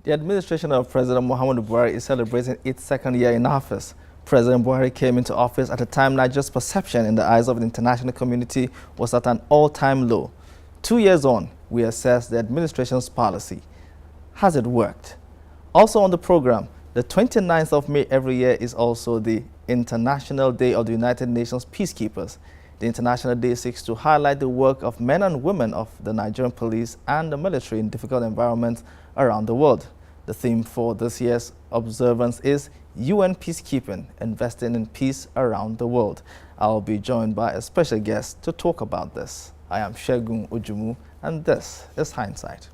The administration of President Muhammadu Buhari is celebrating its second year in office. President Buhari came into office at a time Nigeria's perception in the eyes of the international community was at an all-time low. 2 years on, we assess the administration's policy. Has it worked? Also on the program, the 29th of May every year is also the International Day of the United Nations Peacekeepers. The International Day seeks to highlight the work of men and women of the Nigerian police and the military in difficult environments around the world. The theme for this year's observance is UN Peacekeeping, investing in peace around the world. I'll be joined by a special guest to talk about this. I am Segun Ojumu, and this is Hindsight.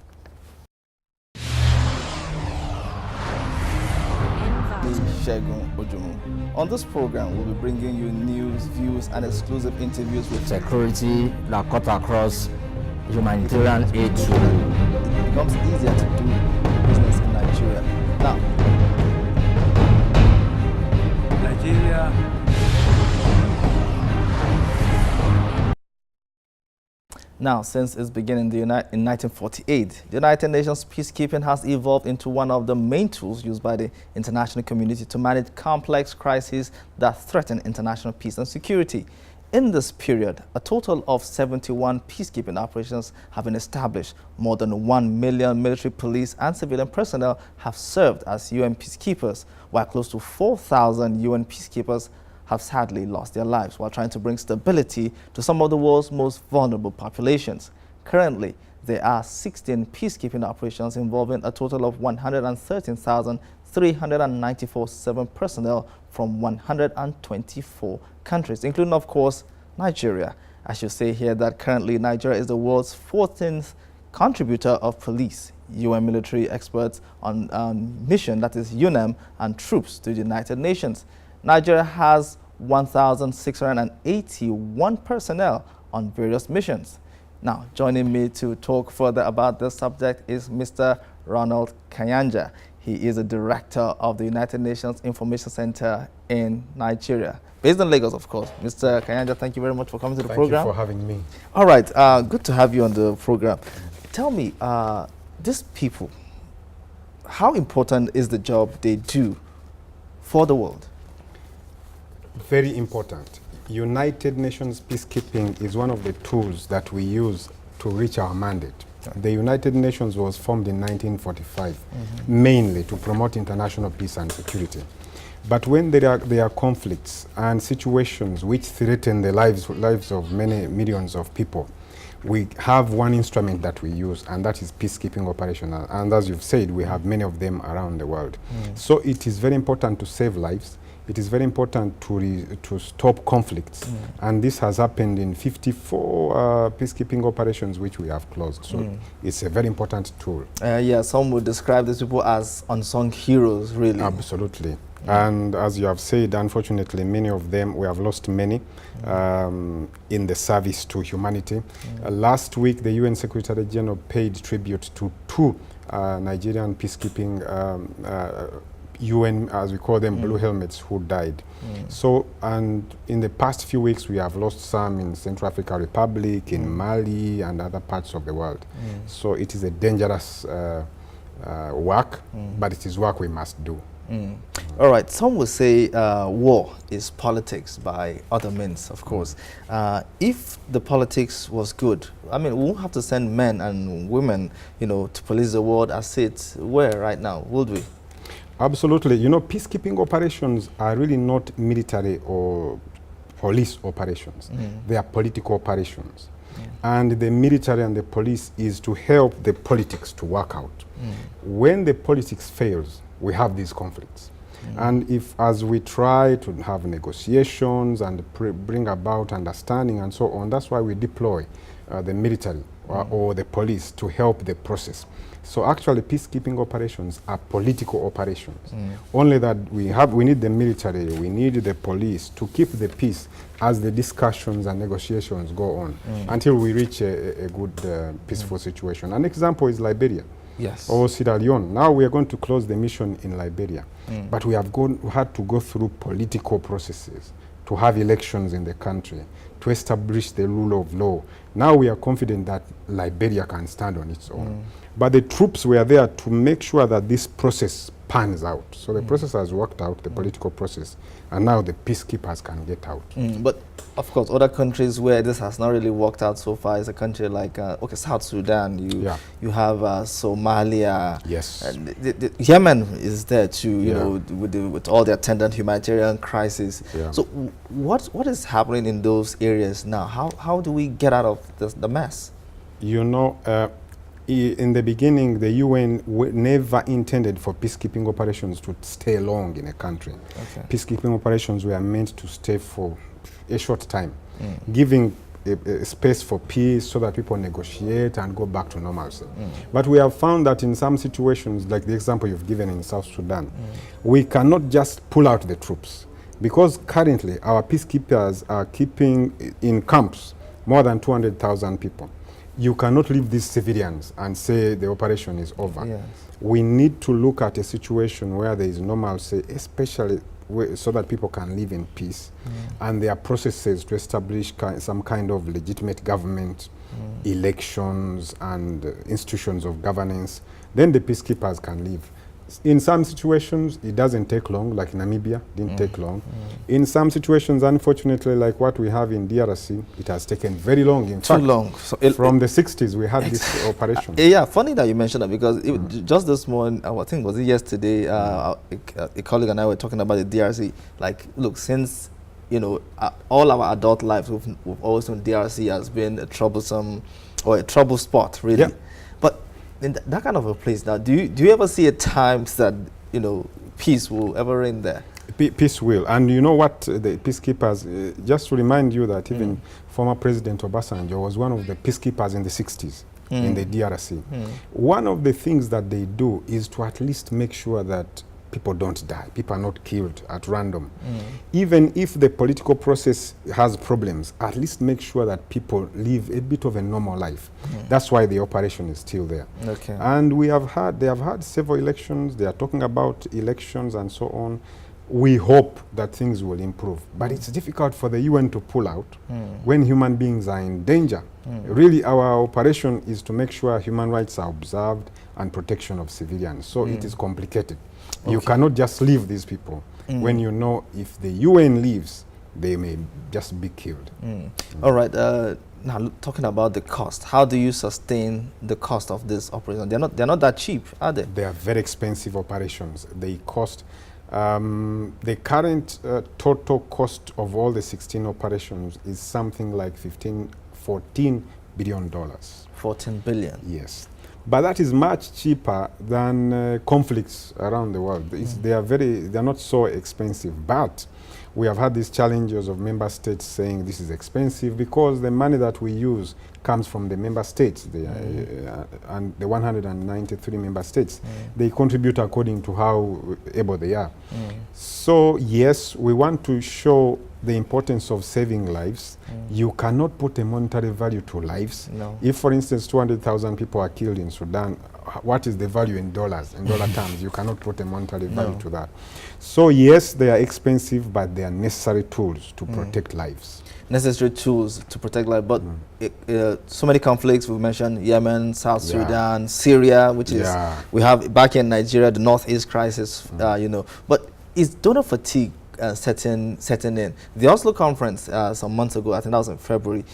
Segun Ojumu. On this program, we'll be bringing you news, views, and exclusive interviews with security that cut across humanitarian aid too. It becomes easier to do business in Nigeria. Now, since its beginning in 1948, the United Nations peacekeeping has evolved into one of the main tools used by the international community to manage complex crises that threaten international peace and security. In this period, a total of 71 peacekeeping operations have been established. More than 1 million military, police, and civilian personnel have served as UN peacekeepers, while close to 4,000 UN peacekeepers have sadly lost their lives while trying to bring stability to some of the world's most vulnerable populations. Currently, there are 16 peacekeeping operations involving a total of 113,394 civil personnel from 124 countries, including, of course, Nigeria. I should say here that currently Nigeria is the world's 14th contributor of police, UN military experts on mission, that is UNEM, and troops to the United Nations. Nigeria has 1,681 personnel on various missions. Now, joining me to talk further about this subject is Mr. Ronald Kayanja. He is a director of the United Nations Information Center in Nigeria, based in Lagos, of course. Mr. Kayanja, thank you very much for coming to the program. Thank you for having me. All right, good to have you on the program. Tell me, these people, how important is the job they do for the world? Very important. United Nations peacekeeping is one of the tools that we use to reach our mandate. Okay. The United Nations was formed in 1945, mainly to promote international peace and security. But when there are conflicts and situations which threaten the lives of many millions of people, we have one instrument that we use, and that is peacekeeping operation. And as you've said, we have many of them around the world. So it is very important to save lives. It is very important to stop conflicts, and this has happened in 54 peacekeeping operations which we have closed. So it's a very important tool. Yeah, some would describe these people as unsung heroes, really. Absolutely. And as you have said, unfortunately, many of them, we have lost many in the service to humanity. Last week, the UN Secretary General paid tribute to two Nigerian peacekeeping UN, as we call them, blue helmets, who died. So, and in the past few weeks, we have lost some in Central African Republic, in Mali, and other parts of the world. So it is a dangerous work, but it is work we must do. All right, some will say war is politics by other means, of course. If the politics was good, I mean, we won't have to send men and women, to police the world as it were right now, would we? Absolutely. Peacekeeping operations are really not military or police operations. They are political operations. And the military and the police is to help the politics to work out. When the politics fails, we have these conflicts. And as we try to have negotiations and bring about understanding and so on, that's why we deploy the military or the police to help the process. So actually, peacekeeping operations are political operations. Only that we need the military, we need the police to keep the peace as the discussions and negotiations go on until we reach a good, peaceful situation. An example is Liberia. Yes. Or Sierra Leone. Now we are going to close the mission in Liberia, but we have had to go through political processes to have elections in the country, to establish the rule of law. Now we are confident that Liberia can stand on its own. But the troops were there to make sure that this process pans out. So the process has worked out, the political process, and now the peacekeepers can get out. But of course, other countries where this has not really worked out so far is a country like South Sudan. You have Somalia. Yes. And the Yemen is there too. You know, with all the attendant humanitarian crisis. Yeah. So what is happening in those areas now? How do we get out of the mess? You know, in the beginning, the UN never intended for peacekeeping operations to stay long in a country. Okay. Peacekeeping operations were meant to stay for a short time, giving a space for peace so that people negotiate and go back to normalcy. But we have found that in some situations, like the example you've given in South Sudan, we cannot just pull out the troops, because currently our peacekeepers are keeping in camps more than 200,000 people. You cannot leave these civilians and say the operation is over. Yes. We need to look at a situation where there is normalcy, especially so that people can live in peace, and there are processes to establish some kind of legitimate government, elections and institutions of governance. Then the peacekeepers can live. In some situations, it doesn't take long, like Namibia, didn't take long. In some situations, unfortunately, like what we have in DRC, it has taken very long. In fact, long. So from the 60s, we had this operation. Yeah, funny that you mentioned that, because just this morning, I think was it yesterday, a colleague and I were talking about the DRC. Like, look, since all our adult lives, we've always known DRC has been a troublesome or a trouble spot, really. Yeah. But in that kind of a place now, do you ever see at times that peace will ever reign there? Peace will. And you know what, the peacekeepers, just to remind you that even former President Obasanjo was one of the peacekeepers in the 60s in the DRC. One of the things that they do is to at least make sure that people don't die, people are not killed at random. Even if the political process has problems, at least make sure that people live a bit of a normal life. That's why the operation is still there. Okay. And they have had several elections, they are talking about elections and so on. We hope that things will improve, but it's difficult for the UN to pull out when human beings are in danger. Really, our operation is to make sure human rights are observed and protection of civilians. So it is complicated. Okay. You cannot just leave these people when you know if the UN leaves, they may just be killed. All right. Now, talking about the cost, how do you sustain the cost of this operation? They're not that cheap, are they? They are very expensive operations. They cost. The current total cost of all the 16 operations is something like $14 billion. 14 billion. Yes. But that is much cheaper than conflicts around the world. They are not so expensive, but we have had these challenges of member states saying this is expensive because the money that we use comes from the member states, and the 193 member states. They contribute according to how able they are. So yes, we want to show the importance of saving lives. You cannot put a monetary value to lives. No. If, for instance, 200,000 people are killed in Sudan, what is the value in dollars, in dollar terms? You cannot put a monetary value to that. So yes, they are expensive, but they are necessary tools to protect lives. Necessary tools to protect life, but so many conflicts. We mentioned Yemen, South Sudan, Syria, which is we have back in Nigeria, the Northeast crisis. But is donor fatigue setting in? The Oslo conference some months ago, I think that was in February.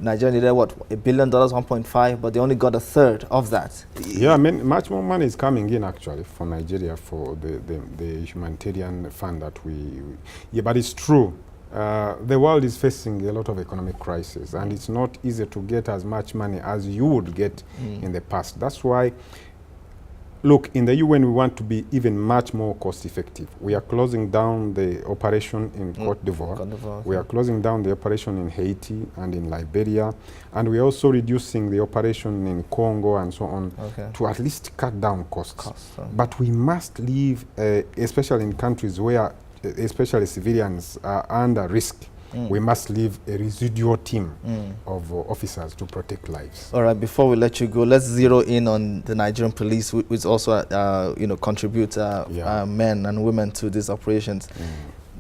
Nigeria needed what, $1 billion, 1.5, but they only got a third of that. Yeah, much more money is coming in actually for Nigeria for the humanitarian fund that we. Yeah, but it's true. The world is facing a lot of economic crisis, and it's not easy to get as much money as you would get in the past. That's why, look, in the UN we want to be even much more cost effective. We are closing down the operation in Cote d'Ivoire. We are closing down the operation in Haiti and in Liberia, and we are also reducing the operation in Congo and so on to at least cut down costs. But we must leave, especially in countries where especially civilians are under risk, we must leave a residual team of officers to protect lives. All right, before we let you go, let's zero in on the Nigerian police, which also contribute men and women to these operations.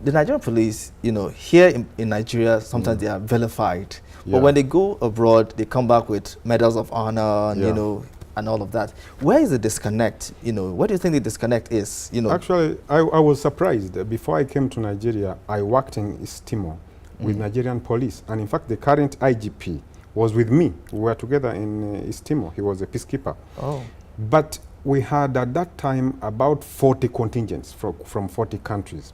The Nigerian police, here in Nigeria, sometimes they are vilified. But when they go abroad, they come back with medals of honor and, and all of that. Where is the disconnect? What do you think the disconnect is? Actually, I was surprised. Before I came to Nigeria, I worked in East Timor with Nigerian Police. And in fact, the current IGP was with me. We were together in East Timor. He was a peacekeeper. Oh. But we had at that time about 40 contingents from 40 countries.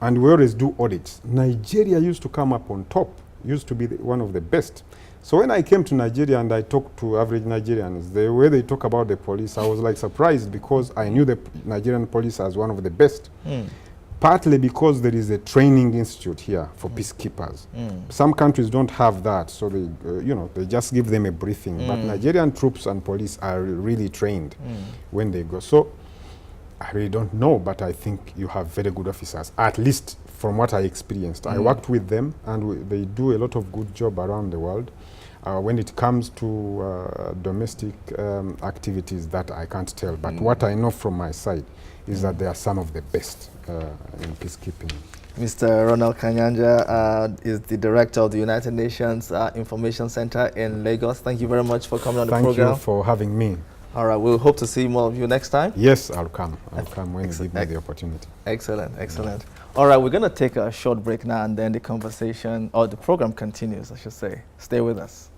And we always do audits. Nigeria used to come up on top, used to be one of the best. So when I came to Nigeria and I talked to average Nigerians, the way they talk about the police, I was like surprised because I knew the Nigerian police as one of the best. Partly because there is a training institute here for peacekeepers. Some countries don't have that, so they, they just give them a briefing. But Nigerian troops and police are really trained when they go. So I really don't know, but I think you have very good officers, at least from what I experienced. I worked with them, and they do a lot of good job around the world. When it comes to domestic activities, that I can't tell. But what I know from my side is that they are some of the best in peacekeeping. Mr. Ronald Kayanja is the director of the United Nations Information Center in Lagos. Thank you very much for coming on the program. Thank you for having me. All right, we'll hope to see more of you next time. Yes, I'll come. I'll come when you give me the opportunity. Excellent, excellent. All right, we're going to take a short break now, and then the conversation, or the program continues, I should say. Stay with us.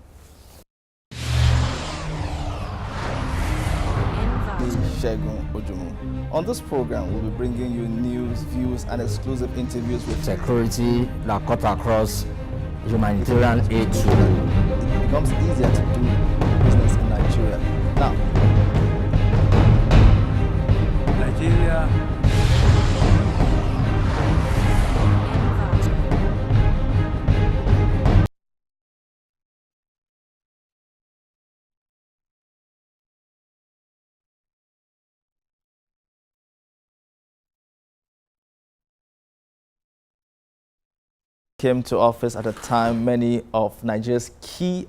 On this program, we'll be bringing you news, views, and exclusive interviews with security that cut across humanitarian aid to. It becomes easier to do business in Nigeria. Now, Nigeria came to office at a time many of Nigeria's key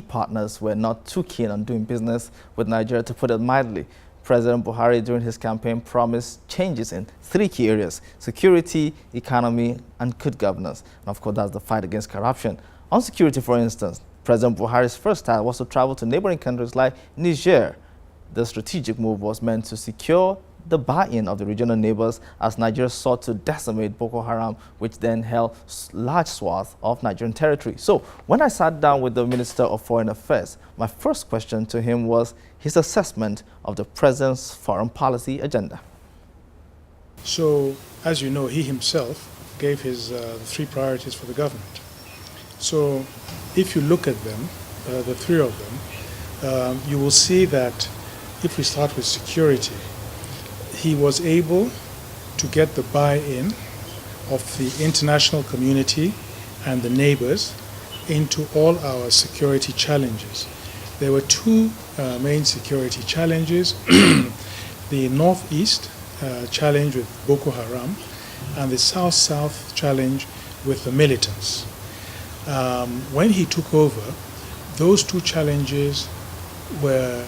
partners were not too keen on doing business with Nigeria, to put it mildly. President Buhari, during his campaign, promised changes in 3 key areas: security, economy, and good governance. And of course, that's the fight against corruption. On security, for instance, President Buhari's first task was to travel to neighboring countries like Niger. The strategic move was meant to secure the buy-in of the regional neighbors as Nigeria sought to decimate Boko Haram, which then held large swaths of Nigerian territory. So when I sat down with the Minister of Foreign Affairs, my first question to him was his assessment of the president's foreign policy agenda. So, as you know, he himself gave his 3 priorities for the government. So if you look at them, the 3 of them, you will see that if we start with security, he was able to get the buy-in of the international community and the neighbors into all our security challenges. There were 2 main security challenges: the northeast challenge with Boko Haram and the south-south challenge with the militants. When he took over, those 2 challenges were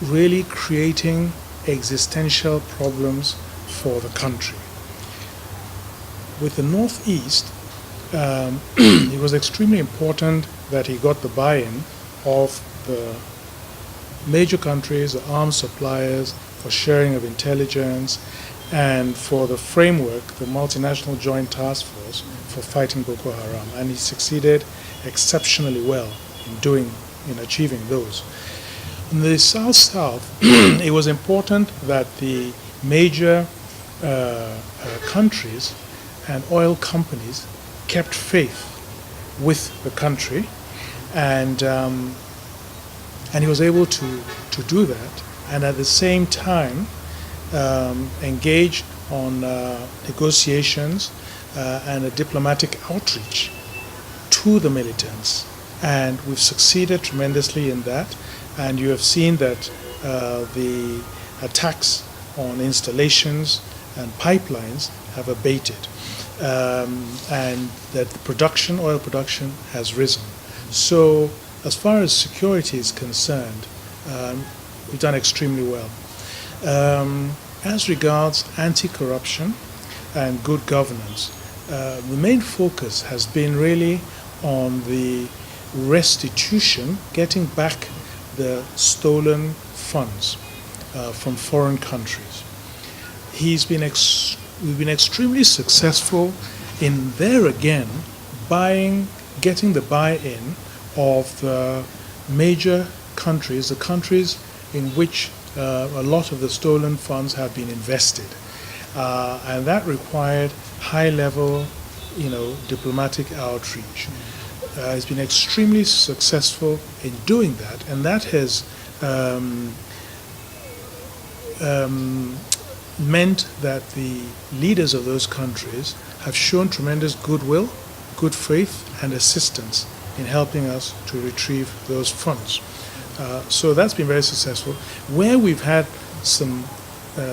really creating existential problems for the country. With the Northeast, it was extremely important that he got the buy-in of the major countries, the arms suppliers, for sharing of intelligence, and for the framework, the multinational joint task force for fighting Boko Haram. And he succeeded exceptionally well in achieving those. In the South-South, it was important that the major countries and oil companies kept faith with the country, and he was able to do that, and at the same time engage on negotiations and a diplomatic outreach to the militants. And we've succeeded tremendously in that. And you have seen that the attacks on installations and pipelines have abated, and that the oil production has risen. So as far as security is concerned, we've done extremely well. As regards anti-corruption and good governance, the main focus has been really on the restitution, getting back the stolen funds from foreign countries. We've been extremely successful in there again getting the buy-in of the major countries, the countries in which a lot of the stolen funds have been invested. And that required high-level, diplomatic outreach. It's been extremely successful in doing that, and that has meant that the leaders of those countries have shown tremendous goodwill, good faith, and assistance in helping us to retrieve those funds. So that's been very successful. Where we've had some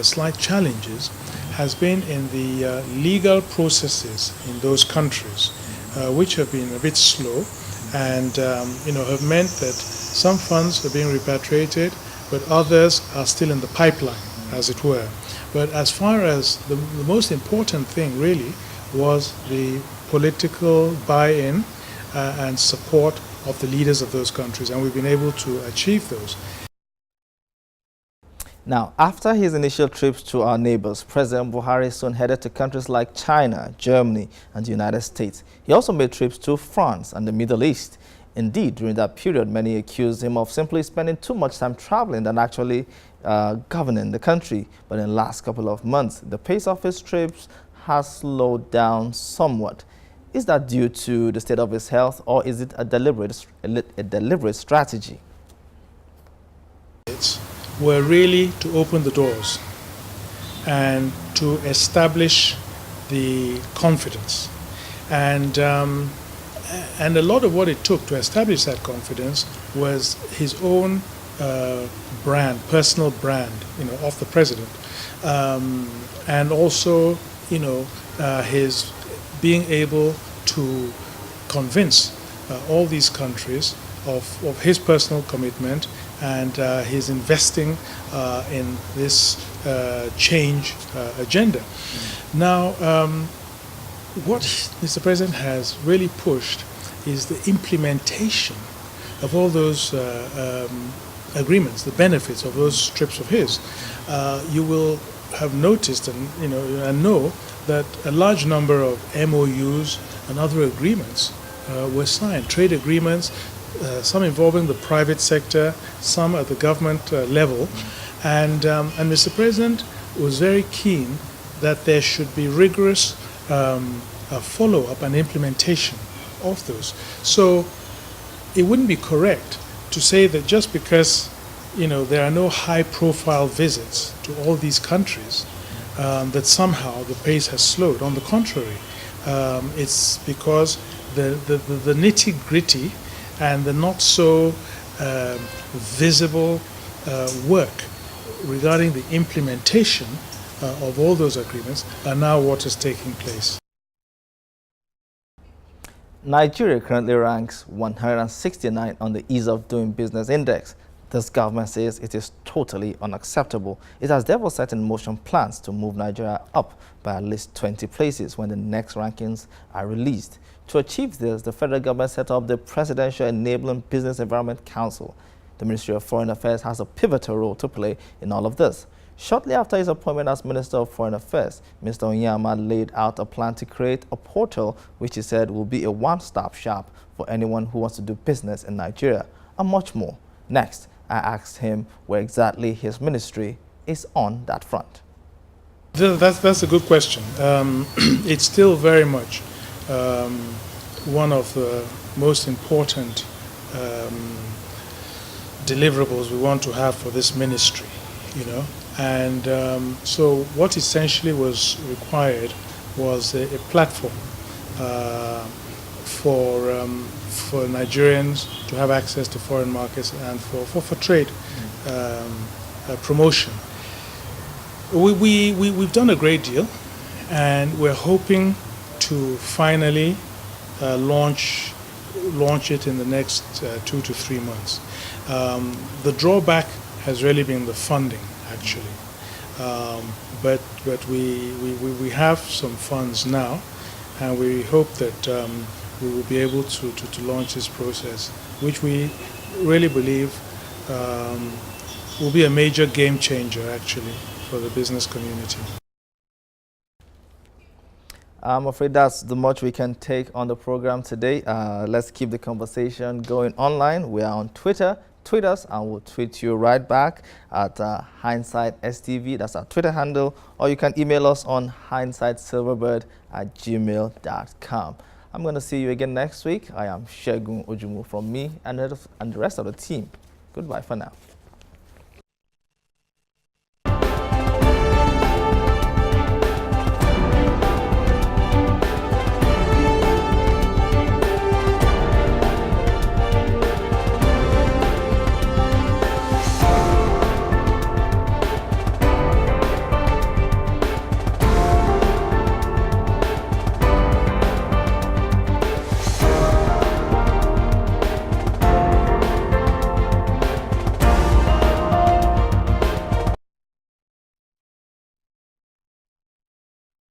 slight challenges has been in the legal processes in those countries, which have been a bit slow and have meant that some funds are being repatriated, but others are still in the pipeline, as it were. But as far as the most important thing really was the political buy-in and support of the leaders of those countries, and we've been able to achieve those. Now, after his initial trips to our neighbors, President Buhari soon headed to countries like China, Germany, and the United States. He also made trips to France and the Middle East. Indeed, during that period, many accused him of simply spending too much time traveling than actually governing the country. But in the last couple of months, the pace of his trips has slowed down somewhat. Is that due to the state of his health, or is it a deliberate strategy? Were really to open the doors and to establish the confidence. And a lot of what it took to establish that confidence was his own brand, personal brand, of the president. And also, his being able to convince all these countries of his personal commitment and his investing in this change agenda. Now, what Mr. President has really pushed is the implementation of all those agreements, the benefits of those trips of his. You will have noticed and know that a large number of MOUs and other agreements were signed, trade agreements, some involving the private sector, some at the government level. And Mr. President was very keen that there should be rigorous follow-up and implementation of those. So it wouldn't be correct to say that just because there are no high-profile visits to all these countries, that somehow the pace has slowed. On the contrary, it's because the nitty-gritty and the not so visible work regarding the implementation of all those agreements are now what is taking place. Nigeria currently ranks 169 on the Ease of Doing Business Index. This government says it is totally unacceptable. It has therefore set in motion plans to move Nigeria up by at least 20 places when the next rankings are released. To achieve this, the federal government set up the Presidential Enabling Business Environment Council. The Ministry of Foreign Affairs has a pivotal role to play in all of this. Shortly after his appointment as Minister of Foreign Affairs, Mr. Onyema laid out a plan to create a portal which he said will be a one-stop shop for anyone who wants to do business in Nigeria, and much more. Next, I asked him where exactly his ministry is on that front. That's a good question. It's still very much one of the most important deliverables we want to have for this ministry, And so what essentially was required was a platform for Nigerians to have access to foreign markets and for trade promotion. We've done a great deal, and we're hoping to finally launch it in the next 2 to 3 months. The drawback has really been the funding, actually, but we have some funds now, and we hope that we will be able to launch this process, which we really believe will be a major game changer, actually, for the business community. I'm afraid that's the much we can take on the program today. Let's keep the conversation going online. We are on Twitter. Tweet us and we'll tweet you right back at Hindsight STV. That's our Twitter handle. Or you can email us on hindsightsilverbird@gmail.com. I'm going to see you again next week. I am Shegun Ojumu from me and the rest of the team. Goodbye for now.